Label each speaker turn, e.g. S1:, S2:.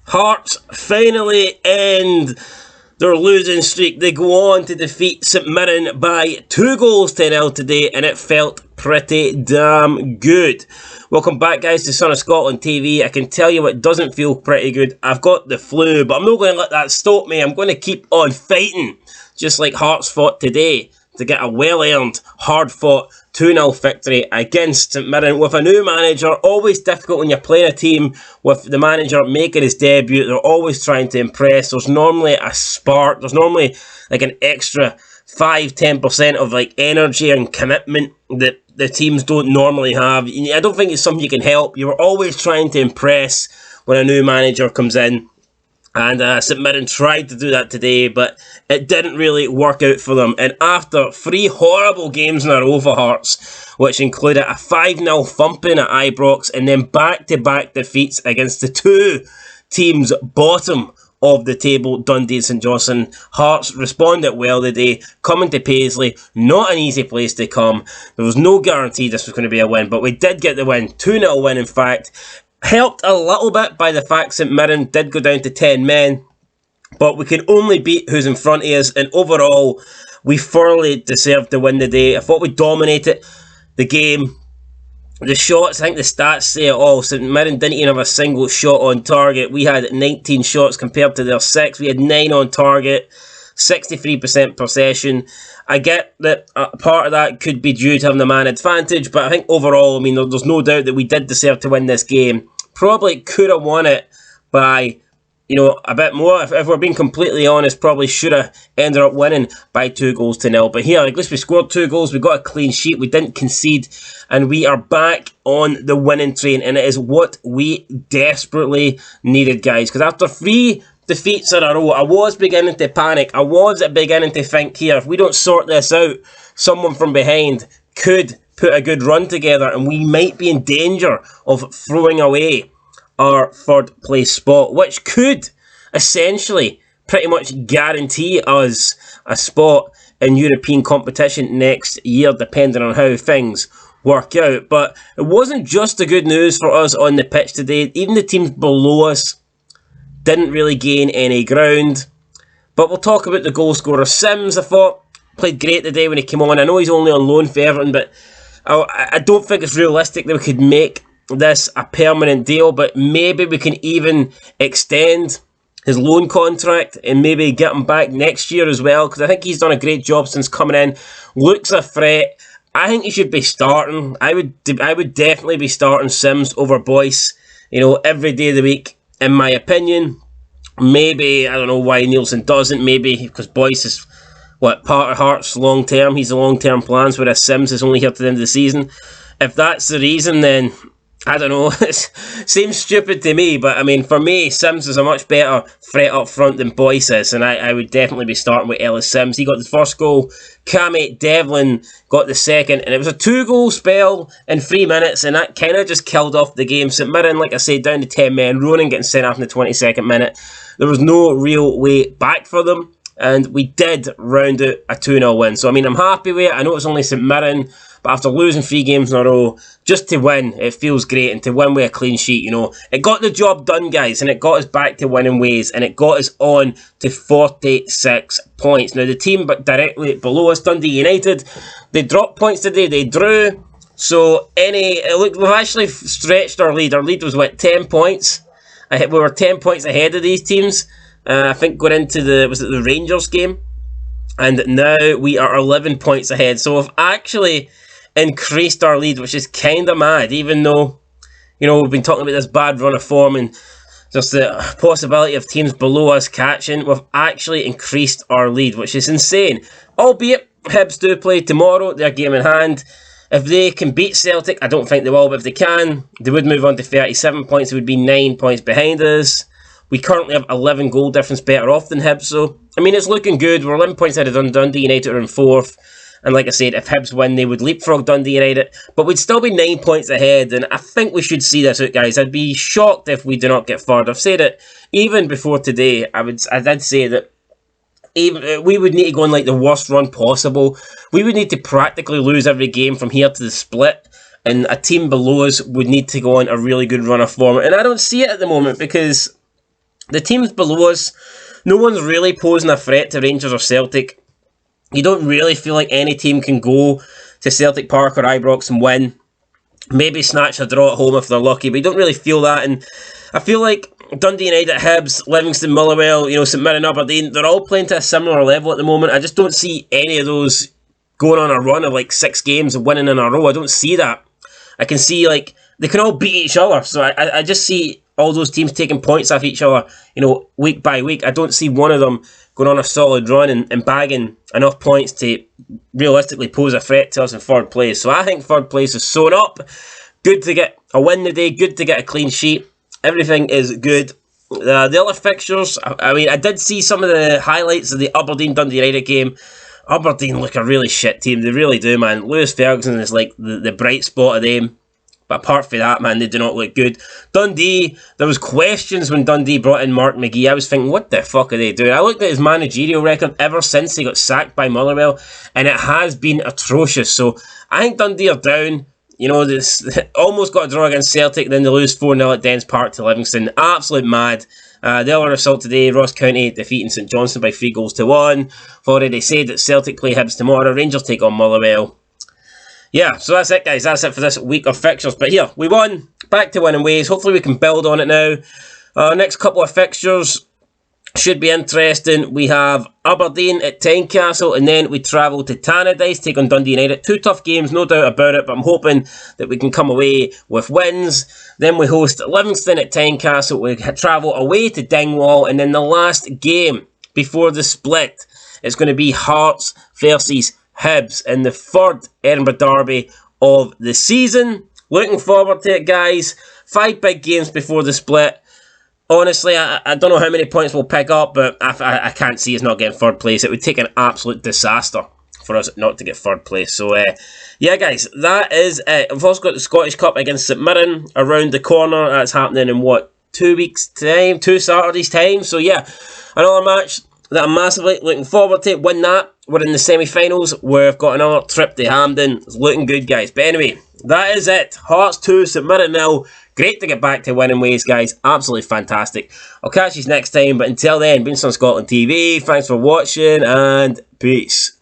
S1: Hearts finally end their losing streak. They go on to defeat St Mirren by 2-0 today, and it felt pretty damn good. Welcome back, guys, to Son of Scotland TV. I can tell you it doesn't feel pretty good. I've got the flu, but I'm not going to let that stop me. I'm going to keep on fighting, just like Hearts fought today, to get a well-earned, hard-fought 2-0 victory against St Mirren with a new manager. Always difficult when you're playing a team with the manager making his debut. They're always trying to impress. There's normally a spark. There's normally like an extra 5-10% of like energy and commitment that the teams don't normally have. I don't think it's something you can help. You were always trying to impress when a new manager comes in. And St Mirren tried to do that today, but it didn't really work out for them. And after 3 horrible games in a row for Hearts, which included a 5-0 thumping at Ibrox and then back-to-back defeats against the 2 teams bottom of the table, Dundee and St Johnstone, Hearts responded well today, coming to Paisley, not an easy place to come. There was no guarantee this was going to be a win, but we did get the win, 2-0 win in fact. Helped a little bit by the fact St Mirren did go down to 10 men, but we can only beat who's in front of us, and overall, we thoroughly deserved to win the day. I thought we dominated the game. The shots, I think the stats say it all. St Mirren didn't even have a single shot on target. We had 19 shots compared to their 6. We had 9 on target, 63% possession. I get that part of that could be due to having the man advantage, but I think overall, I mean, there's no doubt that we did deserve to win this game. Probably could have won it by, a bit more. If we're being completely honest, probably should have ended up winning by 2-0. But here, at least we scored 2 goals. We got a clean sheet. We didn't concede, and we are back on the winning train, and it is what we desperately needed, guys. Because after 3 defeats in a row, I was beginning to panic. I was beginning to think, here, if we don't sort this out, someone from behind could put a good run together and we might be in danger of throwing away our 3rd place spot, which could essentially pretty much guarantee us a spot in European competition next year, depending on how things work out. But it wasn't just the good news for us on the pitch today. Even the teams below us didn't really gain any ground. But we'll talk about the goal scorer. Sims, I thought, played great today when he came on. I know he's only on loan for Everton, but I don't think it's realistic that we could make this a permanent deal, but maybe we can even extend his loan contract and maybe get him back next year as well, because I think he's done a great job since coming in. Looks a threat. I think he should be starting. I would definitely be starting Sims over Boyce, every day of the week, in my opinion. Maybe, I don't know why Nielsen doesn't, maybe because Boyce is part of Hearts long term. He's the long term plans, whereas Sims is only here to the end of the season. If that's the reason, then I don't know. It seems stupid to me, but I mean, for me, Sims is a much better threat up front than Boyce is, and I would definitely be starting with Ellis Sims. He got the first goal. Cammy Devlin got the second, and it was a 2-goal spell in 3 minutes, and that kind of just killed off the game. St Mirren, like I said, down to 10 men. Ronan getting sent off in the 22nd minute. There was no real way back for them. And we did round out a 2-0 win. So, I mean, I'm happy with it. I know it's only St Mirren, but after losing 3 games in a row, just to win, it feels great. And to win with a clean sheet, It got the job done, guys, and it got us back to winning ways. And it got us on to 46 points. Now, the team directly below us, Dundee United, they dropped points today. They drew. So, we've actually stretched our lead. Our lead was, 10 points? We were 10 points ahead of these teams. I think going into the Rangers game, and now we are 11 points ahead. So we've actually increased our lead, which is kind of mad, even though, we've been talking about this bad run of form and just the possibility of teams below us catching. We've actually increased our lead, which is insane. Albeit, Hibs do play tomorrow, their game in hand. If they can beat Celtic, I don't think they will, but if they can, they would move on to 37 points. It would be 9 points behind us. We currently have 11 goal difference better off than Hibs, so, I mean, it's looking good. We're 11 points ahead of Dundee United are in 4th, and like I said, if Hibs win, they would leapfrog Dundee United, but we'd still be 9 points ahead, and I think we should see this out, guys. I'd be shocked if we do not get third. I've said it, even before today, I did say that we would need to go on the worst run possible. We would need to practically lose every game from here to the split, and a team below us would need to go on a really good run of form, and I don't see it at the moment, because The teams below us, no one's really posing a threat to Rangers or Celtic. You don't really feel like any team can go to Celtic Park or Ibrox and win. Maybe snatch a draw at home if they're lucky, but you don't really feel that. And I feel like Dundee United, Hibs, Livingston, Motherwell, St Mirren, Aberdeen, they're all playing to a similar level at the moment. I just don't see any of those going on a run of like 6 games and winning in a row. I don't see that. I can see like they can all beat each other. So I just see all those teams taking points off each other, week by week. I don't see one of them going on a solid run and bagging enough points to realistically pose a threat to us in third place. So I think third place is sewn up. Good to get a win today. Good to get a clean sheet. Everything is good. The other fixtures, I did see some of the highlights of the Aberdeen-Dundee United game. Aberdeen look a really shit team. They really do, man. Lewis Ferguson is like the bright spot of them. But apart from that, man, they do not look good. Dundee, there was questions when Dundee brought in Mark McGee. I was thinking, what the fuck are they doing? I looked at his managerial record ever since he got sacked by Motherwell, and it has been atrocious. So I think Dundee are down. This almost got a draw against Celtic, then they lose 4-0 at Dens Park to Livingston. Absolute mad. The other result today, Ross County defeating St Johnstone by 3-1. I've already said that Celtic play Hibs tomorrow. Rangers take on Motherwell. Yeah, so that's it, guys. That's it for this week of fixtures. But here, we won. Back to winning ways. Hopefully we can build on it now. Next couple of fixtures should be interesting. We have Aberdeen at Tynecastle, and then we travel to Tannadice, take on Dundee United. 2 tough games, no doubt about it, but I'm hoping that we can come away with wins. Then we host Livingston at Tynecastle. We travel away to Dingwall, and then the last game before the split is going to be Hearts versus Hibs in the 3rd Edinburgh Derby of the season. Looking forward to it, guys. 5 big games before the split. Honestly, I don't know how many points we'll pick up, but I can't see us not getting 3rd place. It would take an absolute disaster for us not to get 3rd place. So, yeah, guys, that is it. We've also got the Scottish Cup against St Mirren around the corner. That's happening in, 2 weeks' time? 2 Saturdays' time? So, yeah, another match that I'm massively looking forward to. Win that. We're in the semi-finals. We've got another trip to Hampden. It's looking good, guys. But anyway, that is it. Hearts 2, St Mirren 0. Great to get back to winning ways, guys. Absolutely fantastic. I'll catch you next time. But until then, been on Scotland TV. Thanks for watching and peace.